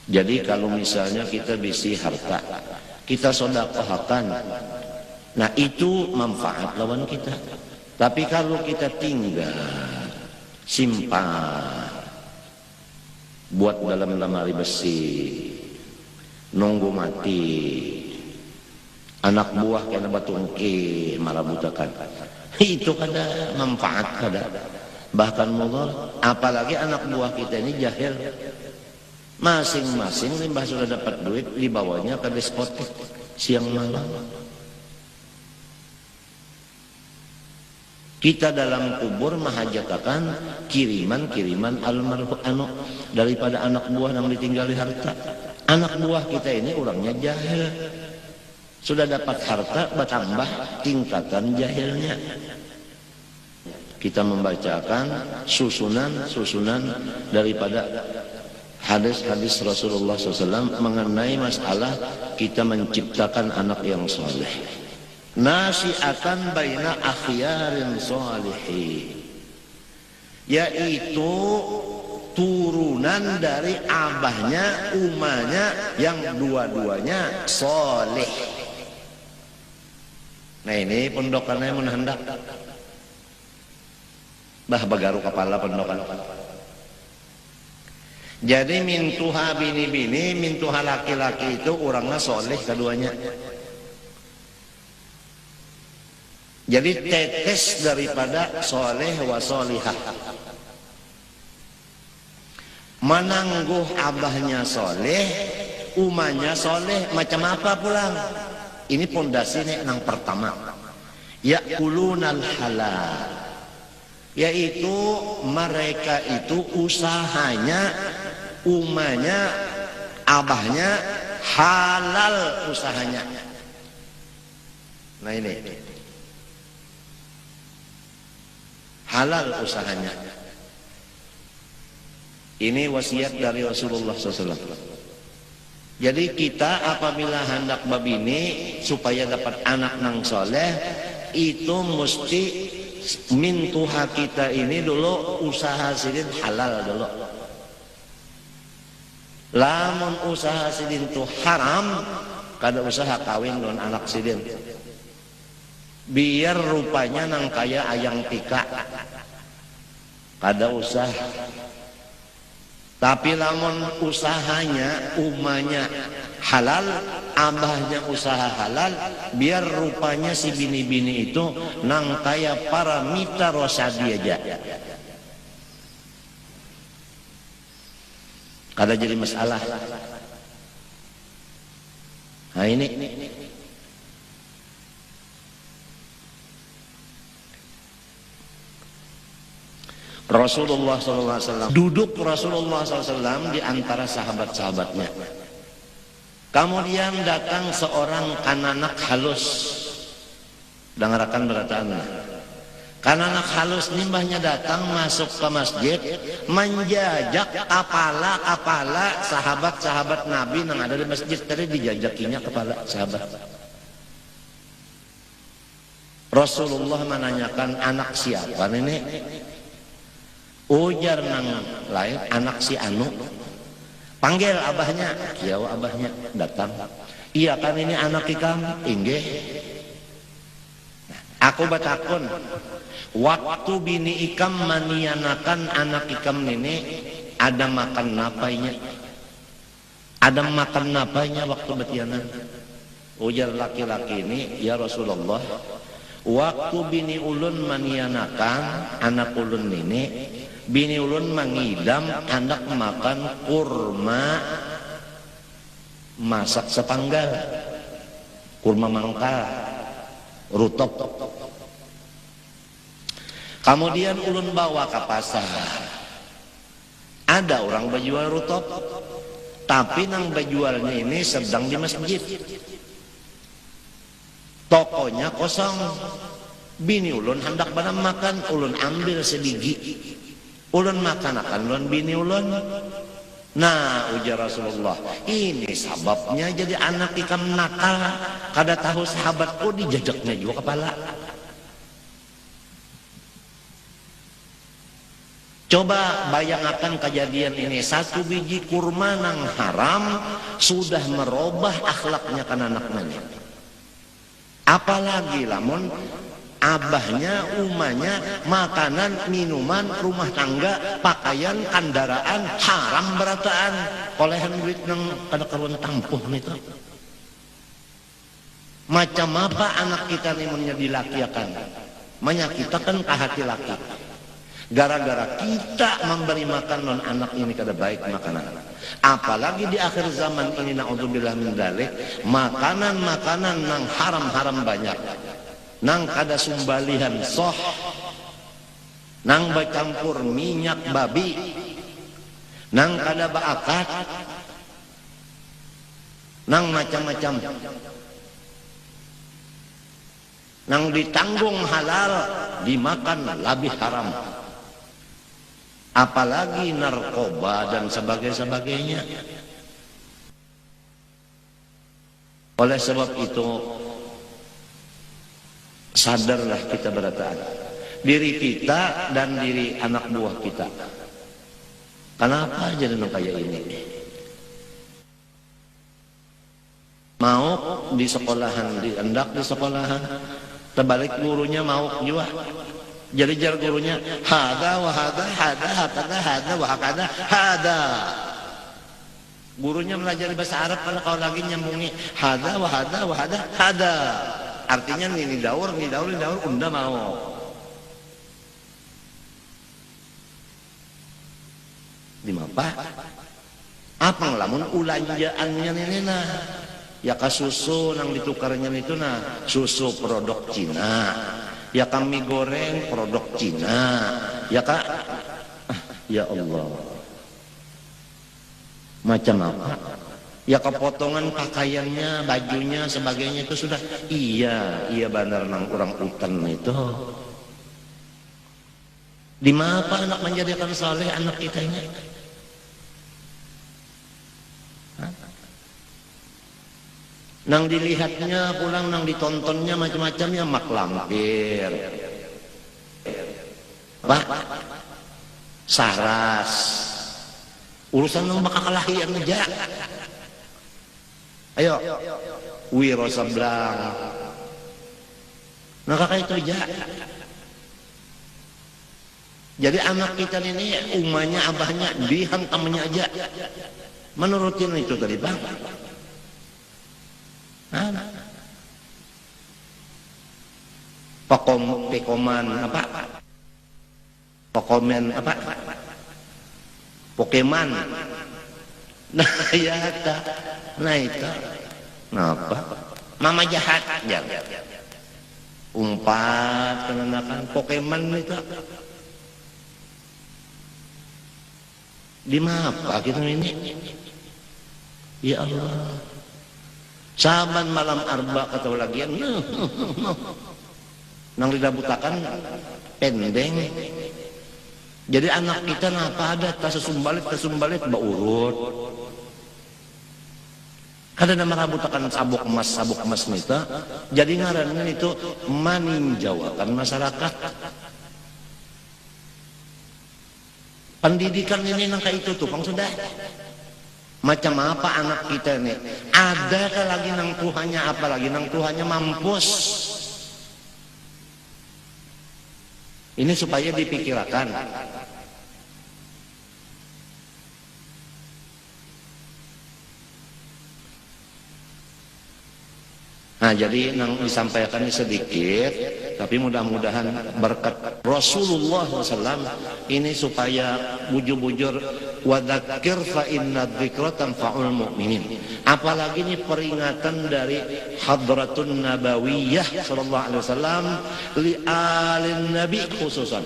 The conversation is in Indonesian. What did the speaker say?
Jadi kalau misalnya kita bisi harta, kita sedekahkan, nah itu manfaat lawan kita. Tapi kalau kita tinggal, simpan, buat dalam lemari besi, nunggu mati, anak buah kena batungki marabutakan, itu kada manfaat kada, bahkan mudhar. Apalagi anak buah kita ini jahil, masing-masing limbah sudah dapat duit dibawanya ke diskotik siang malam. Kita dalam kubur mahajatakan kiriman-kiriman almarhum daripada anak buah yang ditinggali harta. Anak buah kita ini orangnya jahil, sudah dapat harta bertambah tingkatan jahilnya. Kita membacakan susunan daripada hadis-hadis Rasulullah SAW mengenai masalah kita menciptakan anak yang soleh. Nasi'atan baina akhyarin sholihin, yaitu turunan dari abahnya, umahnya yang dua-duanya soleh. Nah ini pondokannya menhendak bagaru kepala pondokan. Jadi mintuha bini-bini, mintuha laki-laki itu orangnya soleh keduanya. Jadi tetes daripada soleh wa solihah. Menangguh abahnya soleh, umahnya soleh, macam apa pulang? Ini pondasinya yang pertama. Ya'kulunal halal, yaitu mereka itu usahanya, umahnya, abahnya halal usahanya. Nah ini halal usahanya. Ini wasiat dari Rasulullah SAW. Jadi kita apabila hendak babini supaya dapat anak nang soleh, itu mesti mintuha kita ini dulu usaha sidin halal dulu. Lamun usaha sidin itu haram, kada usaha kawin dengan anak sidin. Biar rupanya nang kaya ayang tika, kada usah. Tapi lamun usahanya, umahnya halal, abahnya usaha halal, biar rupanya si bini-bini itu nang kaya para mita rosadi aja, kada jadi masalah. Nah ini Rasulullah SAW, duduk Rasulullah SAW di antara sahabat-sahabatnya. Kemudian datang seorang kananak halus. Dengarkan berataannya. Kananak halus nimbahnya datang masuk ke masjid, menjajak kepala-kepala sahabat-sahabat Nabi yang ada di masjid. Tadi dijajakinya kepala sahabat. Rasulullah menanyakan, anak siapa ini? Ujar nang lain, anak si anu. Panggil abahnya, kiau abahnya datang. Iya kan ini anak ikam, inggih. Aku batakon, waktu bini ikam manianakan anak ikam ini, ada makan napainya? Ada makan napainya waktu betianan? Ujar laki-laki ini, ya Rasulullah, waktu bini ulun manianakan anak ulun ini, bini ulun mengidam hendak makan kurma masak sepanggal, kurma mangkal, rutop. Kemudian ulun bawa ke pasar. Ada orang berjual rutop, tapi nang berjualnya ini sedang di masjid. Tokonya kosong. Bini ulun hendak pada makan, ulun ambil sedikit. Ulun makan akan ulun bini ulun. Nah, ujar Rasulullah, ini sebabnya jadi anak ikam nakal. Kada tahu sahabatku dijajaknya juga kepala. Coba bayangkan kejadian ini, satu biji kurma nang haram sudah merubah akhlaknya kan anaknya. Apalagi lamun abahnya, umahnya, makanan, minuman, rumah tangga, pakaian, kendaraan, haram berataan. Olehan duit nang kada karuan tampuh itu. Macam apa anak kita ini menjadi laki akan menyakitakan ke hati laki. Gara-gara kita memberi makan non anak ini kada baik makanan. Apalagi di akhir zaman ini naudzubillah min dzalik, makanan-makanan nang haram-haram banyak. Nang kada sumbalihan soh, nang bercampur minyak babi, nang kada baakat, nang macam-macam, nang ditanggung halal dimakan lebih haram. Apalagi narkoba dan sebagainya. Oleh sebab itu, sadarlah kita berataan diri kita dan diri anak buah kita. Kenapa jadi kayak ini? Mau di sekolahan, diendak di sekolahan, terbalik gurunya mau juga. Jadi jar gurunya hada wa hada, hada wa hada. Gurunya belajar bahasa Arab kalau lagi nyambungi hada wa hada. Artinya ini daur, unda mau. Di mapa? Apa ngelamun ulanjaannya nena? Ya ka susu nang ditukarnya itu nah, susu produk Cina. Ya kami goreng produk Cina. Ya kak, ya Allah. Macam apa? Ya kepotongan pakaiannya, bajunya, sebagainya itu sudah. Iya benar nang orang utan itu. Di mana anak menjadikan saleh anak kita ini? Nang dilihatnya pulang, nang ditontonnya macam-macam ya mak lampir, pak, saras, urusan nang bakal kelahian aja. Ayo, wiro sablang, nah kakak itu aja. Jadi anak kita ini umahnya, abahnya dihantamnya aja. Menurutin itu tadi bang. Pekoman apa? Pokomen apa? Pokemon. Nah ya ta, nah itu, apa? Mama jahat, ya. Umpat kenakan Pokemon itu. Di mana kita ini? Ya Allah. Saban malam arba kata lagian nang didabutakan pendeng. Jadi anak kita napa ada tasumbalit baurut. Kada nama rabutakan sabuk emas nita. Jadi ngarannya itu maninjaukan masyarakat. Pendidikan ini nang kayak itu tuh pang sudah. Macam apa anak kita ini? Ada lagi nang Tuhannya, apalagi nang Tuhannya mampus. Ini supaya dipikirkan. Nah, jadi nang disampaikan ini sedikit, tapi mudah-mudahan berkat Rasulullah SAW ini supaya bujur-bujur wadzakir fa inna dzikra tanfa'ul mu'minin. Apalagi ini peringatan dari Hadratun Nabawiyah sallallahu alaihi wasallam li alin nabi khususan.